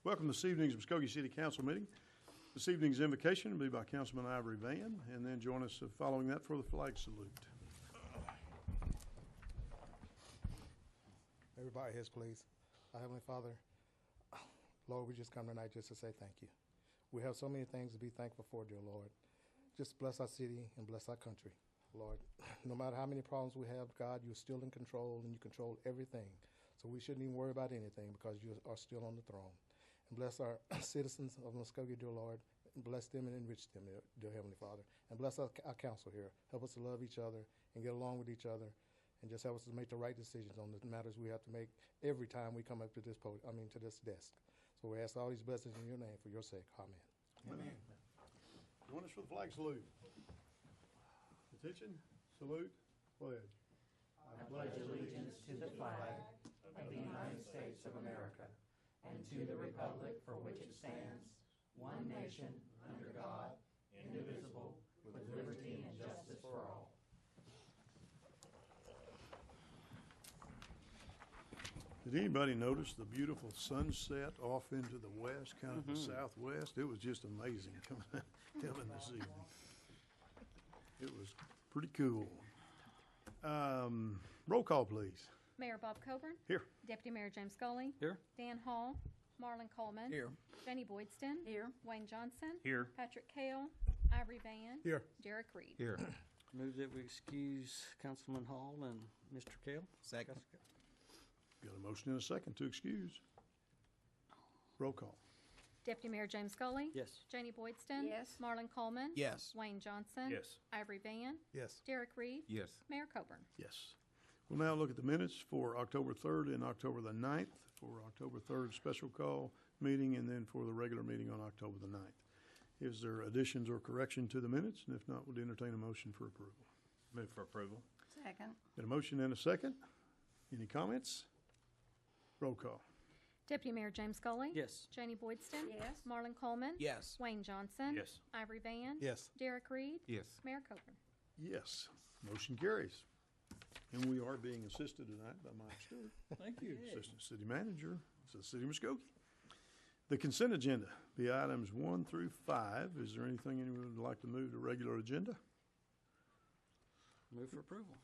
Welcome to this evening's Muskogee City Council meeting. This evening's invocation will be by Councilman Ivory Van, and then join us following that for the flag salute. Everybody his please. Our Heavenly Father, Lord, we just come tonight just to say thank you. We have so many things to be thankful for, dear Lord. Just bless our city and bless our country, Lord. No matter how many problems we have, God, you're still in control and you control everything. So we shouldn't even worry about anything because you are still on the throne. And bless our citizens of Muskogee, dear Lord, and bless them and enrich them, dear Heavenly Father. And bless our council here. Help us to love each other and get along with each other, and just help us to make the right decisions on the matters we have to make every time we come up to this to this desk. So we ask all these blessings in your name for your sake. Amen. Amen. Join us for the flag salute. Attention, salute, pledge. I pledge allegiance to the flag of the United States of America and to the republic for which it stands, one nation, under God, indivisible, with liberty and justice for all. Did anybody notice the beautiful sunset off into the west, kind of the southwest? It was just amazing coming this evening. It was pretty cool. Roll call, please. Mayor Bob Coburn. Here. Deputy Mayor James Scully. Here. Dan Hall. Marlon Coleman. Here. Jenny Boydston. Here. Wayne Johnson. Here. Patrick Kale. Ivory Van. Here. Derek Reed. Here. Move that we excuse Councilman Hall and Mr. Kale. Second. Got a motion and a second to excuse. Roll call. Deputy Mayor James Scully. Yes. Jenny Boydston. Yes. Marlon Coleman. Yes. Wayne Johnson. Yes. Ivory Van. Yes. Derek Reed. Yes. Mayor Coburn. Yes. We'll now look at the minutes for October 3rd and October the 9th, for October 3rd special call meeting, and then for the regular meeting on October the 9th. Is there additions or correction to the minutes? And if not, we'll entertain a motion for approval. Move for approval. Second. Got a motion and a second. Any comments? Roll call. Deputy Mayor James Scully. Yes. Jenny Boydston. Yes. Marlon Coleman. Yes. Wayne Johnson. Yes. Ivory Van. Yes. Derek Reed. Yes. Mayor Coburn. Yes. Motion carries. And we are being assisted tonight by Mike Stewart, Thank you. Assistant City Manager, the City of Muskogee. The consent agenda, the items 1 through 5. Is there anything anyone would like to move to regular agenda? Move for approval.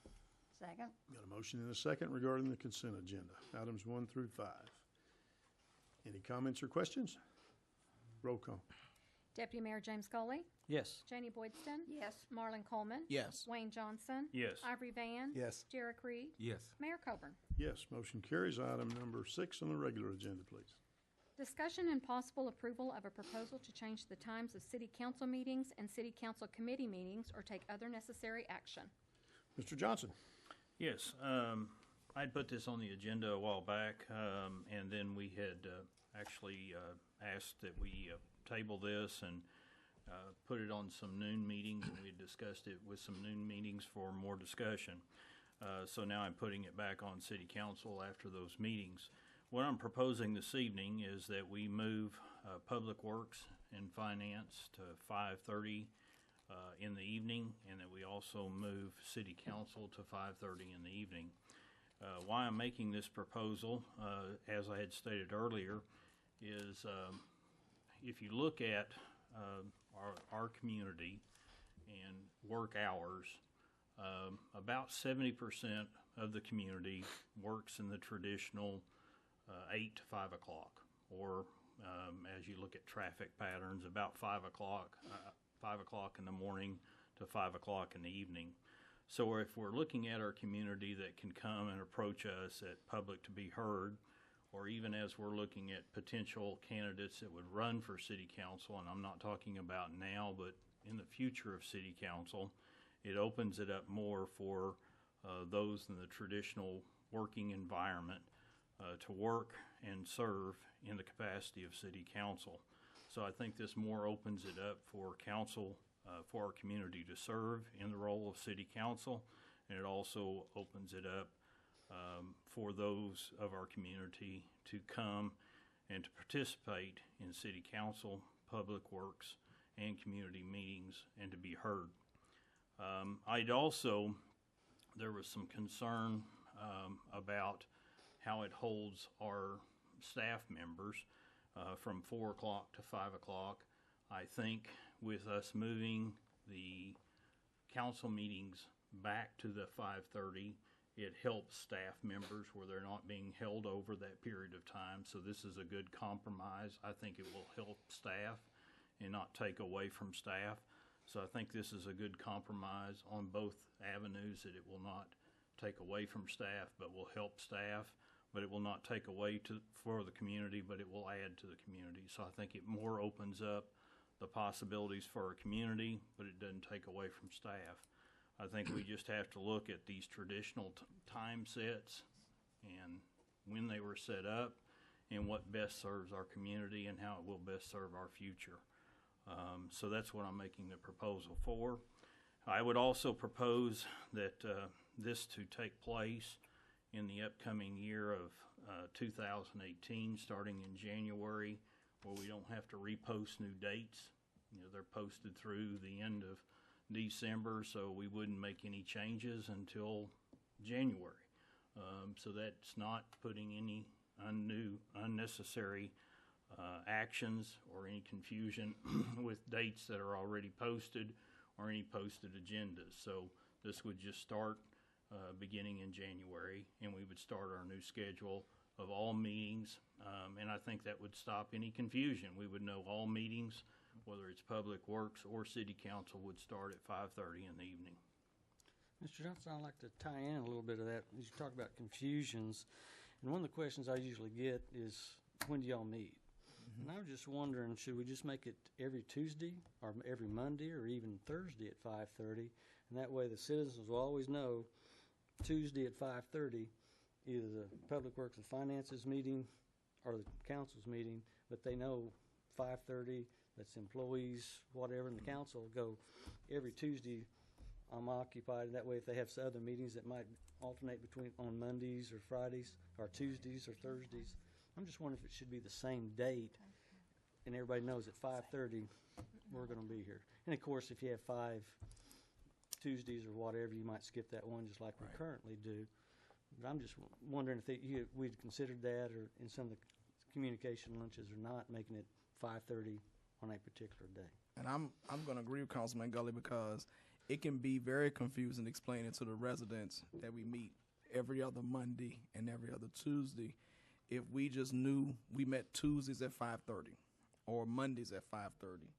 Second. Got a motion and a second regarding the consent agenda, items 1 through 5. Any comments or questions? Roll call. Deputy Mayor James Scully. Yes. Jenny Boydston. Yes. Marlon Coleman. Yes. Wayne Johnson. Yes. Ivory Van. Yes. Derek Reed. Yes. Mayor Coburn. Yes, motion carries. Item number 6 on the regular agenda, please. Discussion and possible approval of a proposal to change the times of city council meetings and city council committee meetings or take other necessary action. Mr. Johnson. Yes. I'd put this on the agenda a while back, and then we had actually asked that we table this and put it on some noon meetings, and we had discussed it with some noon meetings for more discussion. So now I'm putting it back on City Council after those meetings. What I'm proposing this evening is that we move Public Works and Finance to 5:30 in the evening, and that we also move City Council to 5:30 in the evening. Why I'm making this proposal, as I had stated earlier, is if you look at our community and work hours, about 70% of the community works in the traditional 8 to 5 o'clock, or as you look at traffic patterns, about 5 o'clock in the morning to 5 o'clock in the evening. So if we're looking at our community that can come and approach us at public to be heard, or even as we're looking at potential candidates that would run for city council, and I'm not talking about now, but in the future of city council, it opens it up more for those in the traditional working environment to work and serve in the capacity of city council. So I think this more opens it up for council, for our community to serve in the role of city council, and it also opens it up for those of our community to come and to participate in city council, public works, and community meetings, and to be heard. There was some concern about how it holds our staff members. from 4 o'clock to 5 o'clock. I think with us moving the council meetings back to the 5:30, it helps staff members where they're not being held over that period of time. So this is a good compromise. I think it will help staff and not take away from staff. So I think this is a good compromise on both avenues, that it will not take away from staff, but will help staff, but it will not take away for the community, but it will add to the community. So I think it more opens up the possibilities for our community, but it doesn't take away from staff. I think we just have to look at these traditional time sets and when they were set up and what best serves our community and how it will best serve our future. So that's what I'm making the proposal for. I would also propose that this to take place in the upcoming year of 2018, starting in January, where we don't have to repost new dates. You know, they're posted through the end of December, so we wouldn't make any changes until January. So that's not putting any unnecessary actions or any confusion with dates that are already posted or any posted agendas. So this would just start beginning in January, and we would start our new schedule of all meetings, and I think that would stop any confusion. We would know all meetings, whether it's Public Works or City Council, would start at 5:30 in the evening. Mr. Johnson, I'd like to tie in a little bit of that. As you talk about confusions, and one of the questions I usually get is, when do y'all meet? And I was just wondering, should we just make it every Tuesday or every Monday or even Thursday at 5:30? And that way the citizens will always know Tuesday at 5:30, either the Public Works and Finances meeting or the council's meeting, but they know 5:30, that's employees, whatever, in the council go every Tuesday. I'm occupied. That way, if they have other meetings that might alternate between on Mondays or Fridays or Tuesdays or Thursdays, I'm just wondering if it should be the same date, and everybody knows at 5:30 we're going to be here. And of course, if you have 5 Tuesdays or whatever, you might skip that one, just like we currently do. But I'm just wondering if we'd considered that, or in some of the communication lunches, or not, making it 5:30 on a particular day. And I'm going to agree with Councilman Gully, because it can be very confusing explaining to the residents that we meet every other Monday and every other Tuesday. If we just knew we met Tuesdays at 5:30 or Mondays at 5:30,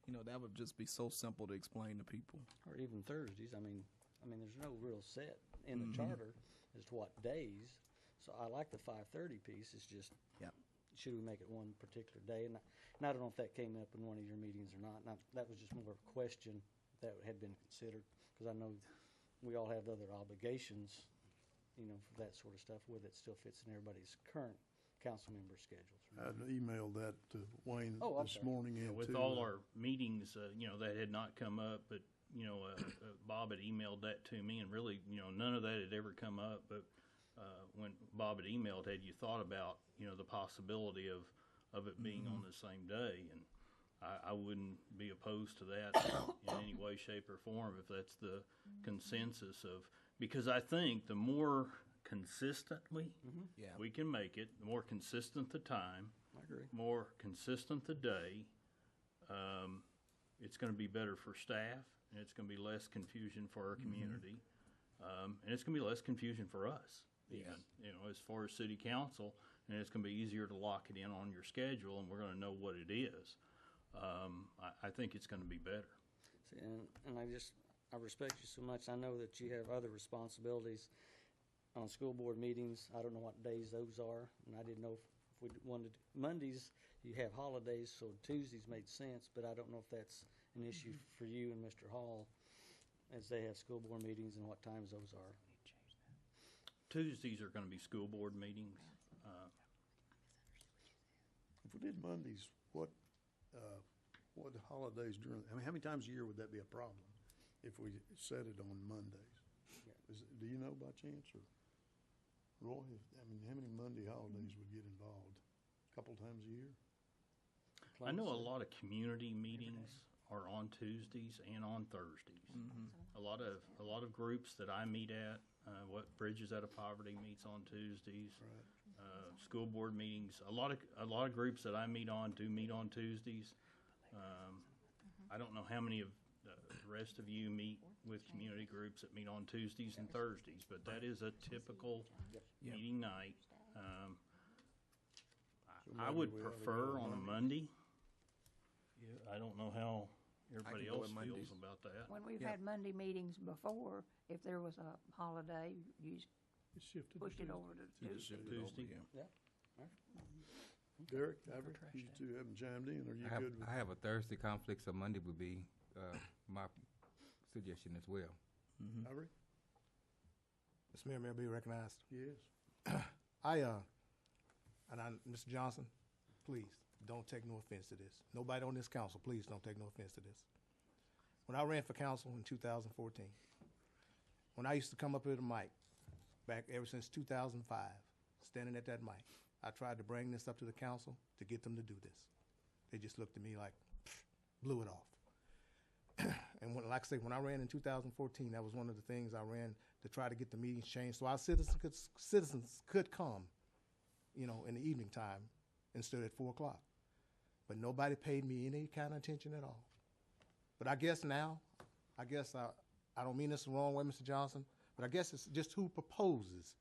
you know, that would just be so simple to explain to people. Or even Thursdays. I mean, there's no real set in the charter as to what days. So I like the 5:30 piece. It's just, should we make it one particular day? And I don't know if that came up in one of your meetings or not. And that was just more of a question that had been considered, because I know we all have other obligations, you know, for that sort of stuff, whether it still fits in everybody's current council member schedules. I emailed that to Wayne this okay. morning. With all our meetings, you know, that had not come up, but, you know, Bob had emailed that to me, and really, you know, none of that had ever come up. But when Bob had emailed, had you thought about, you know, the possibility of it being on the same day? And I wouldn't be opposed to that in any way, shape, or form if that's the consensus of, because I think the more consistently we can make it, the more consistent the time, I agree. more consistent the day, it's going to be better for staff, and it's going to be less confusion for our community, and it's going to be less confusion for us, even, you know, as far as City Council, and it's going to be easier to lock it in on your schedule, and we're going to know what it is. I think it's going to be better. See, and I respect you so much. I know that you have other responsibilities on school board meetings. I don't know what days those are, and I didn't know if we wanted Mondays. You have holidays, so Tuesdays made sense, but I don't know if that's an issue for you and Mr. Hall, as they have school board meetings, and what times those are. Tuesdays are going to be school board meetings. If we did Mondays, what holidays I mean, how many times a year would that be a problem if we set it on Mondays? Do you know by chance, or Roy? I mean, how many Monday holidays would get involved? A couple times a year? I know a lot of community meetings are on Tuesdays and on Thursdays. A lot of groups that I meet at, what Bridges Out of Poverty meets on Tuesdays. Right. school board meetings. A lot of groups that I meet on do meet on Tuesdays. I don't know how many of the rest of you meet with community groups that meet on Tuesdays and Thursdays, but that is a typical meeting night. I would maybe we ought to prefer go on a Monday. I don't know how everybody go else with Mondays. feels about that. When we've Yep. had Monday meetings before, if there was a holiday, you just It's shifted to pushed it Tuesday. over to You just Tuesday. shifted over, Tuesday. yeah. Derek, Avery, you two haven't chimed in, are you good with? I have a Thursday conflict, so Monday would be my suggestion as well. Avery? Mr. Mayor, may I be recognized? Yes. Mr. Johnson, please, don't take no offense to this. Nobody on this council, please don't take no offense to this. When I ran for council in 2014, when I used to come up with a mic, back ever since 2005, standing at that mic, I tried to bring this up to the council to get them to do this. They just looked at me like, blew it off. And like I say, when I ran in 2014, that was one of the things I ran to try to get the meetings changed so our citizens could come, in the evening time instead at 4 o'clock. But nobody paid me any kind of attention at all. But I guess now, I don't mean this the wrong way, Mr. Johnson, but I guess it's just who proposes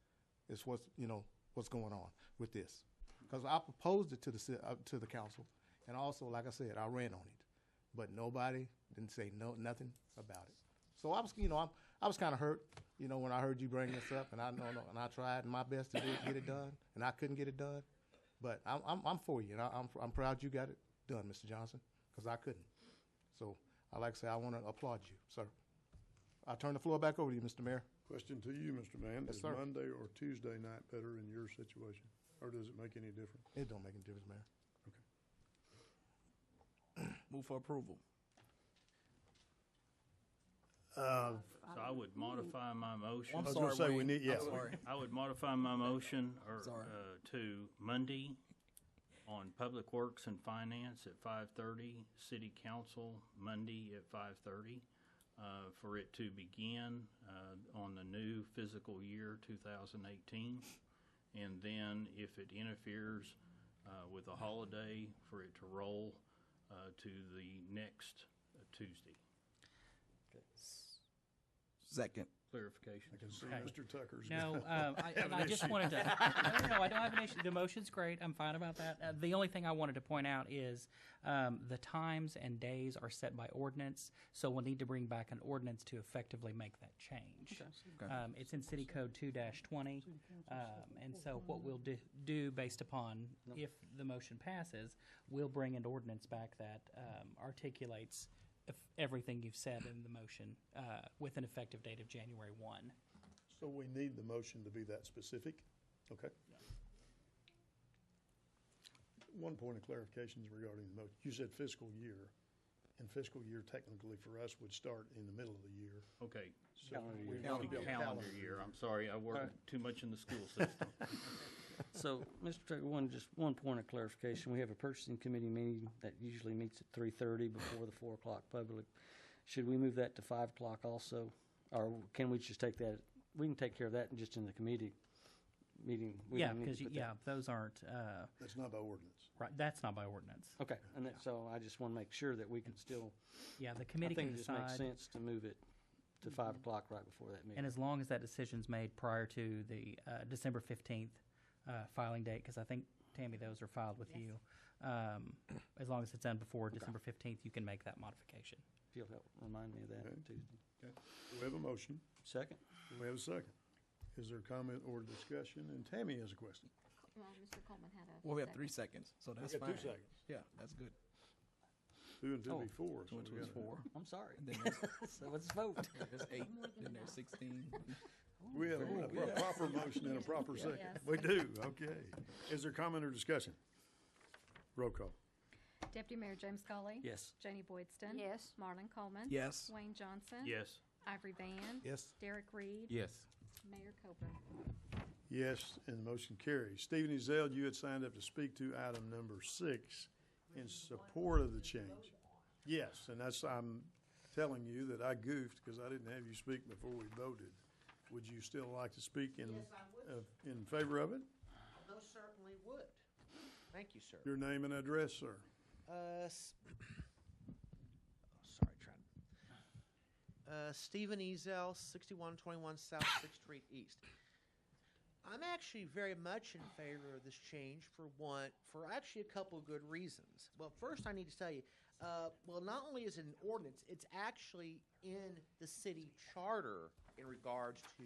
is what's going on with this. Because I proposed it to the council, and also, like I said, I ran on it. But nobody didn't say nothing about it. So I was, I was kind of hurt, when I heard you bring this up, and I tried my best to get it done, and I couldn't get it done. But I'm for you, and I'm proud you got it done, Mr. Johnson, because I couldn't. So I like to say I want to applaud you, sir. I turn the floor back over to you, Mr. Mayor. Question to you, Mr. Mann. Yes, Is sir. Monday or Tuesday night better in your situation? Or does it make any difference? It don't make any difference, Mayor. Move for approval. So I would modify my motion. I'm I was sorry, gonna say we Wayne. need, yeah. I'm sorry. I would modify my motion Sorry. to Monday on Public Works and Finance at 5:30, City Council Monday at 5:30, for it to begin on the new fiscal year 2018. And then if it interferes with a holiday, for it to roll to the next Tuesday. Second. Clarification. I can see Okay. Mr. Tucker's. No, I just wanted to, no, I don't have an issue. The motion's great. I'm fine about that. The only thing I wanted to point out is the times and days are set by ordinance, so we'll need to bring back an ordinance to effectively make that change. Okay. It's in City Code 2-20, and so what we'll do based upon, if the motion passes, we'll bring an ordinance back that articulates everything you've said in the motion with an effective date of January 1. So we need the motion to be that specific? Okay. One point of clarification is regarding the motion. You said fiscal year, and fiscal year technically for us would start in the middle of the year. Okay. So Calendar we year. want to be a Calendar year. I'm sorry, I work Alright. too much in the school system. So, Mr. Tucker, just one point of clarification. We have a purchasing committee meeting that usually meets at 3:30 before the 4 o'clock public. Should we move that to 5 o'clock also? Or can we just take that, we can take care of that just in the committee meeting? We Yeah, don't need to because, put that- those aren't, That's not by ordinance. right, that's not by ordinance. Okay, and so I just want to make sure that we can still, Yeah, the I committee think can it just makes decide, sense to move it to 5 o'clock right before that meeting. and as long as that decision's made prior to the December 15th filing date, because I think, Tammy, those are filed with you. As long as it's done before December 15th, you can make that modification. If you'll help remind me of that Okay. Tuesday. We have a motion. Second? We have a second. Is there comment or discussion? And Tammy has a question. Well, Mr. Coleman had a Well, we have second. 3 seconds, so that's We fine. got 2 seconds. Yeah, that's good. 2 until Oh, before. 2 until we it's gotta- 4. I'm sorry. And then there's, So let's vote. there's 8. Then there's 16. We have a proper motion and a proper second. We do, okay. Is there comment or discussion? Roll call. Deputy Mayor James Scully. Yes. Janie Boydston. Yes. Marlon Coleman. Yes. Wayne Johnson. Yes. Ivory Van. Yes. Derek Reed. Yes. Mayor Copeland. Yes, and the motion carries. Stephen Ezell, you had signed up to speak to item number 6 in support of the change. Yes, and I'm telling you that I goofed because I didn't have you speak before we voted. Would you still like to speak in favor of it? Most certainly would. Thank you, sir. Your name and address, sir. Stephen Ezel, 6121 South 6th Street East. I'm actually very much in favor of this change for actually a couple of good reasons. Well, first I need to tell you, not only is it an ordinance, it's actually in the city charter in regards to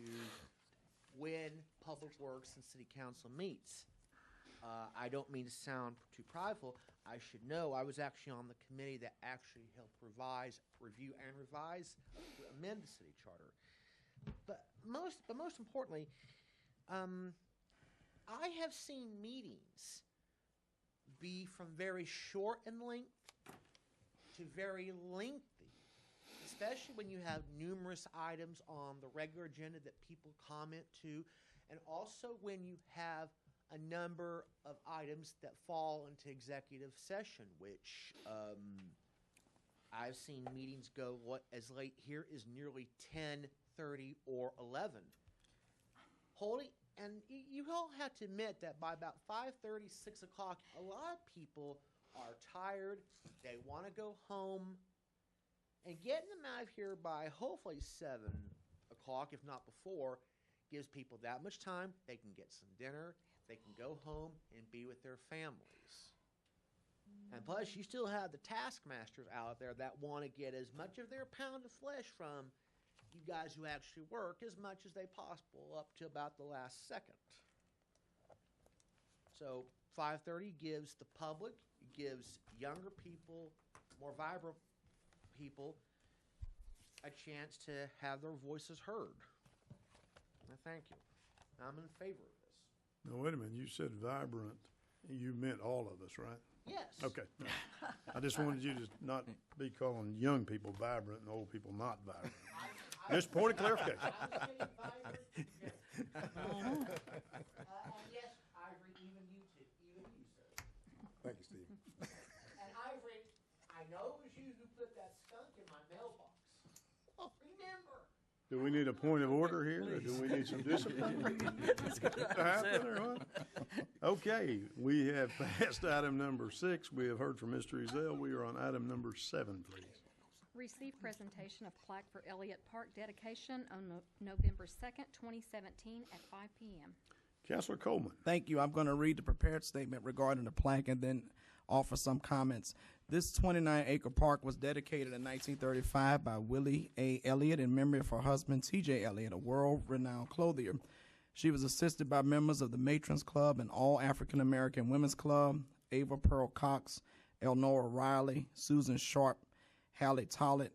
when Public Works and City Council meets. I don't mean to sound too prideful. I should know I was actually on the committee that actually helped review and amend the city charter. But most importantly, I have seen meetings be from very short in length to very lengthy, especially when you have numerous items on the regular agenda that people comment to, and also when you have a number of items that fall into executive session, which I've seen meetings go as late here as nearly 10:30 or 11. And you all have to admit that by about 5:30, 6 o'clock, a lot of people are tired. They want to go home. And getting them out of here by hopefully 7 o'clock, if not before, gives people that much time. They can get some dinner. They can go home and be with their families. And plus, you still have the taskmasters out there that want to get as much of their pound of flesh from you guys who actually work as much as they possible up to about the last second. So 5:30 gives the public, gives younger people, more vibrant people, a chance to have their voices heard. And thank you. I'm in favor of this. Now, wait a minute, you said vibrant. You meant all of us, right? Yes. Okay. I just wanted you to not be calling young people vibrant and old people not vibrant. Just point of clarification. And yes, Ivory, even you too. Even you, sir. Thank you, Steve. And Ivory, I know it was you who put that skunk in my mailbox. Remember. Do we need a point of order here, or do we need some discipline to happen, or what? Okay, we have passed item number 6. We have heard from Mr. Ezel. We are on item number 7, please. Receive presentation of plaque for Elliott Park dedication on November 2nd, 2017 at 5 p.m. Councilor Coleman. Thank you. I'm going to read the prepared statement regarding the plaque and then offer some comments. This 29-acre park was dedicated in 1935 by Willie A. Elliott in memory of her husband, T.J. Elliott, a world-renowned clothier. She was assisted by members of the Matrons Club and All African American Women's Club, Ava Pearl Cox, Elnora Riley, Susan Sharp, Hallie Tollett,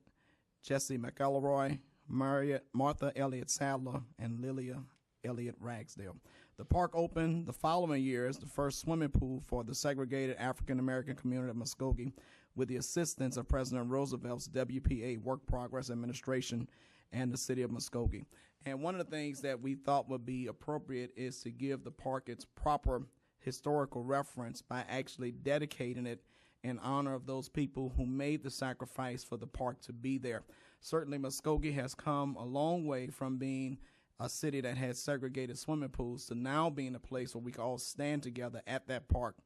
Jesse McElroy, Martha Elliott Sadler, and Lilia Elliott Ragsdale. The park opened the following year as the first swimming pool for the segregated African American community of Muskogee with the assistance of President Roosevelt's WPA Work Progress Administration and the city of Muskogee. And one of the things that we thought would be appropriate is to give the park its proper historical reference by actually dedicating it in honor of those people who made the sacrifice for the park to be there. Certainly Muskogee has come a long way from being a city that had segregated swimming pools to now being a place where we can all stand together at that park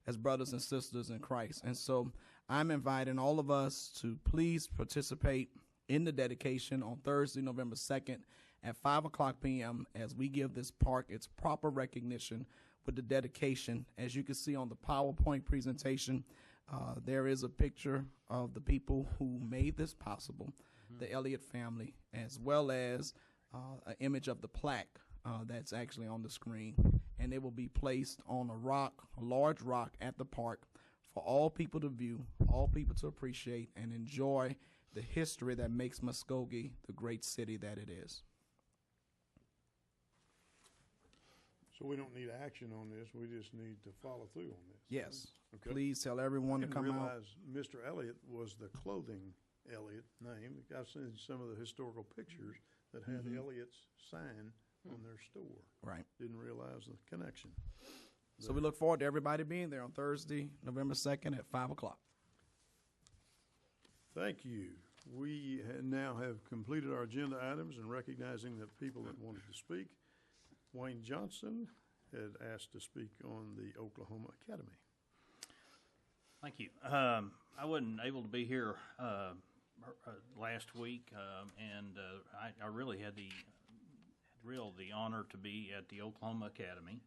as brothers and sisters in Christ. And so I'm inviting all of us to please participate in the dedication on Thursday, November 2nd at 5 o'clock p.m. as we give this park its proper recognition with the dedication. As you can see on the PowerPoint presentation, there is a picture of the people who made this possible, the Elliott family, as well as an image of the plaque that's actually on the screen. And it will be placed on a large rock at the park for all people to view, all people to appreciate and enjoy the history that makes Muskogee the great city that it is. So we don't need action on this. We just need to follow through on this. Yes. Okay. Please tell everyone to come out. I didn't realize Mr. Elliott was the clothing Elliott name. I've seen some of the historical pictures that had Elliott's sign on their store. Right. Didn't realize the connection. So we look forward to everybody being there on Thursday, November 2nd at 5 o'clock. Thank you. We now have completed our agenda items and recognizing the people that wanted to speak. Wayne Johnson had asked to speak on the Oklahoma Academy. Thank you. I wasn't able to be here last week, and I really had the honor to be at the Oklahoma Academy,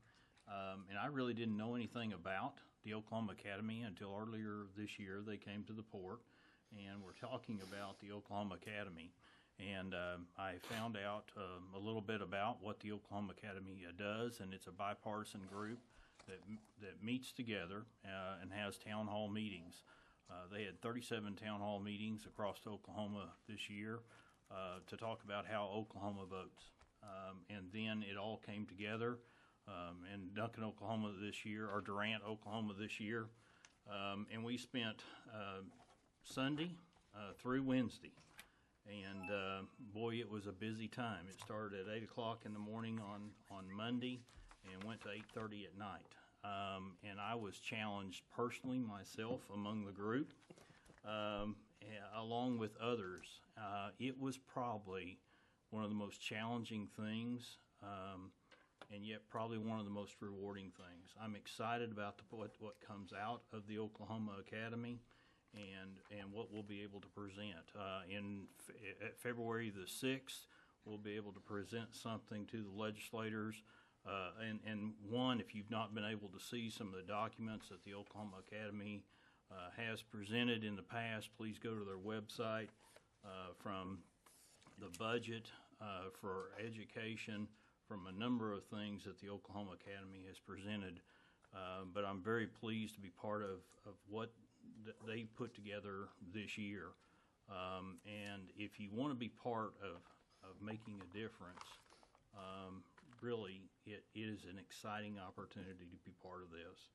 and I really didn't know anything about the Oklahoma Academy until earlier this year. They came to the port, and we're talking about the Oklahoma Academy, and I found out a little bit about what the Oklahoma Academy does, and it's a bipartisan group that meets together and has town hall meetings. They had 37 town hall meetings across Oklahoma this year to talk about how Oklahoma votes. And then it all came together in Duncan, Oklahoma this year, or Durant, Oklahoma this year. And we spent Sunday through Wednesday. And boy, it was a busy time. It started at 8 o'clock in the morning on Monday and went to 8:30 at night. And I was challenged personally myself among the group, along with others. It was probably one of the most challenging things, and yet probably one of the most rewarding things. I'm excited about what comes out of the Oklahoma Academy and what we'll be able to present. At February the 6th, we'll be able to present something to the legislators. And one, if you've not been able to see some of the documents that the Oklahoma Academy has presented in the past, please go to their website, from the budget for education, from a number of things that the Oklahoma Academy has presented. But I'm very pleased to be part of what they put together this year. And if you want to be part of making a difference, really, it is an exciting opportunity to be part of this.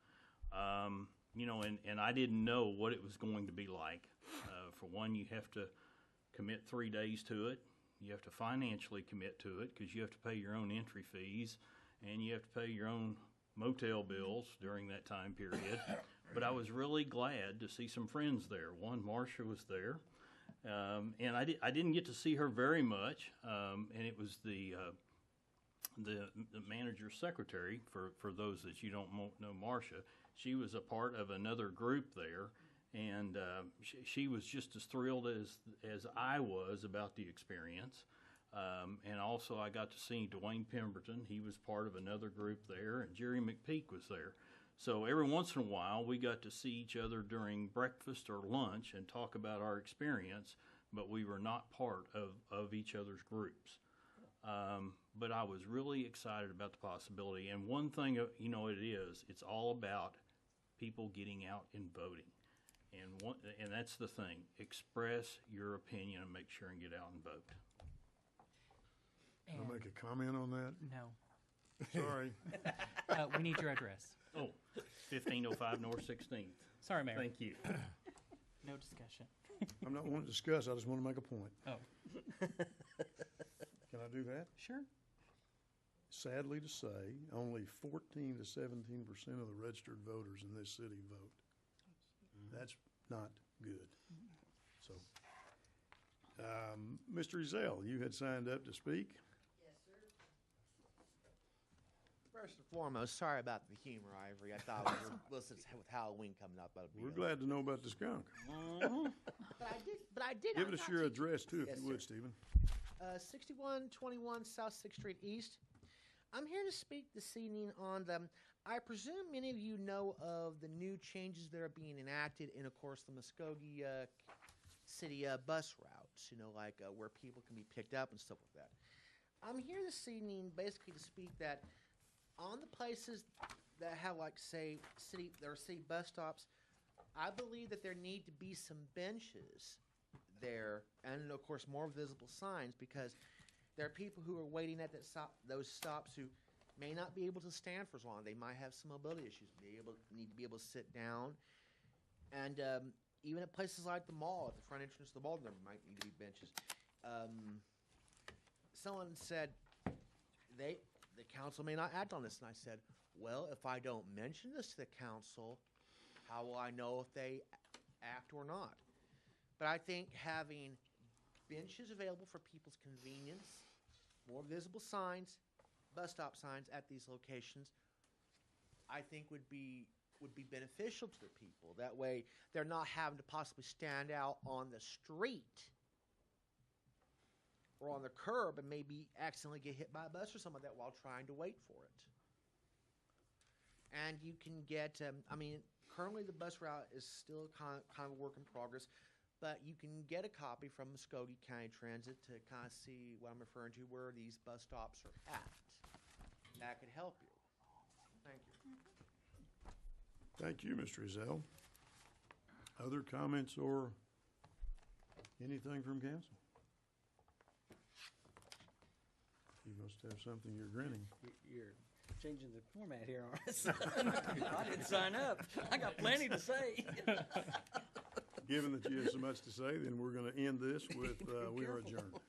And I didn't know what it was going to be like. For one, you have to commit 3 days to it. You have to financially commit to it because you have to pay your own entry fees and you have to pay your own motel bills during that time period. But I was really glad to see some friends there. One, Marcia was there. And I didn't get to see her very much. And it was the manager's secretary, for those that you don't know Marcia. She was a part of another group there, and she was just as thrilled as I was about the experience. And also I got to see Dwayne Pemberton. He was part of another group there, and Jerry McPeak was there. So every once in a while we got to see each other during breakfast or lunch and talk about our experience, but we were not part of each other's groups. But I was really excited about the possibility. And one thing, it's all about people getting out and voting. And that's the thing. Express your opinion and make sure and get out and vote. Can I make a comment on that? No. Sorry. We need your address. Oh, 1505 North 16th. Sorry, Mayor. Thank you. No discussion. I'm not wanting to discuss, I just want to make a point. Oh, Can I do that? sure. Sadly to say, only 14 to 17% of the registered voters in this city vote. That's not good. So, Mr. Ezell, you had signed up to speak. First and foremost, sorry about the humor, Ivory. I thought we were listening with Halloween coming up. We're glad to know about the skunk. But I did. Give us your address, too, if Yes, you would, sir. Stephen. 6121 South 6th Street East. I'm here to speak this evening on I presume many of you know of the new changes that are being enacted in, of course, the Muskogee City bus routes, like where people can be picked up and stuff like that. I'm here this evening basically to speak that on the places that have, like, say, city bus stops, I believe that there need to be some benches there, and of course more visible signs, because there are people who are waiting at those stops who may not be able to stand for as long. They might have some mobility issues. Need to be able to sit down, and even at places like the mall, at the front entrance of the mall, there might need to be benches. Someone said the council may not act on this, and I said, well, if I don't mention this to the council, how will I know if they act or not? But I think having benches available for people's convenience, more visible signs, bus stop signs at these locations I think would be beneficial to the people. That way, they're not having to possibly stand out on the street or on the curb and maybe accidentally get hit by a bus or something like that while trying to wait for it. And you can get, currently the bus route is still kind of a work in progress, but you can get a copy from Muskogee County Transit to kind of see what I'm referring to, where these bus stops are at. That could help you. Thank you. Thank you, Mr. Ezell. Other comments or anything from council? You must have something, you're grinning. You're changing the format here, aren't you? I didn't sign up. I got plenty to say. Given that you have so much to say, then we're going to end this with, we are adjourned.